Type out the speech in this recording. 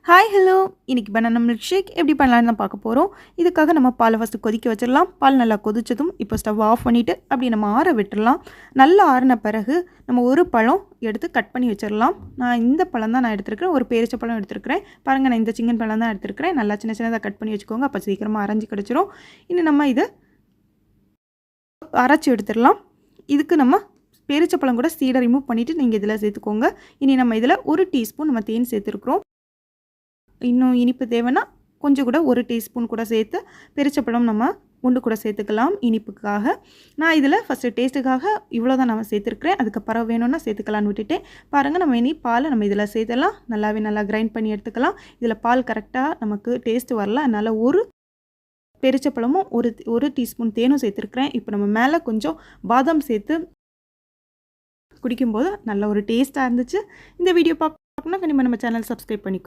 Hi hello, இன்றைக்கி banana milk shake எப்படி பண்ணலான்னு தான் பார்க்க போகிறோம். இதுக்காக நம்ம பாலை ஃபஸ்ட்டு கொதிக்க வச்சிடலாம். பால் நல்லா கொதிச்சதும் இப்போ ஸ்டவ் ஆஃப் பண்ணிவிட்டு அப்படி நம்ம ஆற விட்டுடலாம். நல்லா ஆறின பிறகு நம்ம ஒரு பழம் எடுத்து கட் பண்ணி வச்சிடலாம். நான் இந்த பழம் தான் எடுத்துருக்கிறேன். ஒரு பேரிச்ச பழம் எடுத்துருக்கிறேன். பாருங்கள், நான் இந்த சிங்கன் பழம் தான் எடுத்துருக்கிறேன். நல்லா சின்ன சின்னதாக கட் பண்ணி வச்சுக்கோங்க, அப்போ சீக்கிரமாக அரைஞ்சி கிடச்சிரும். இனி நம்ம இதை அரைச்சி எடுத்துடலாம். இதுக்கு நம்ம பேரிச்சப்பழம் கூட சீடை ரிமூவ் பண்ணிவிட்டு நீங்கள் இதில் சேர்த்துக்கோங்க. இனி நம்ம இதில் 1 டீஸ்பூன் நம்ம தேன் சேர்த்துருக்குறோம். இன்னும் இனிப்பு தேவைன்னா கொஞ்சம் கூட 1 டீஸ்பூன் கூட சேர்த்து பேரிச்சப்பழம் நம்ம ஒன்று கூட சேர்த்துக்கலாம் இனிப்புக்காக. நான் இதில் ஃபஸ்ட்டு டேஸ்ட்டுக்காக இவ்வளோ தான் நம்ம சேர்த்துருக்குறேன். அதுக்கப்புறம் வேணும்னா சேர்த்துக்கலான்னு விட்டுட்டேன். பாருங்கள், நம்ம இனி பாலை நம்ம இதில் சேர்த்துலாம். நல்லா கிரைண்ட் பண்ணி எடுத்துக்கலாம். இதில் பால் கரெக்டாக நமக்கு டேஸ்ட்டு வரல, அதனால் ஒரு பேரிச்சப்பழமும் ஒரு டீஸ்பூன் தேனும் சேர்த்துருக்குறேன். இப்போ நம்ம மேலே கொஞ்சம் பாதாம் சேர்த்து குடிக்கும்போது நல்ல ஒரு டேஸ்ட்டாக இருந்துச்சு. இந்த வீடியோ பார்க்கணுன்னா கண்டிப்பாக நம்ம சேனல் சப்ஸ்கிரைப் பண்ணிக்கோ.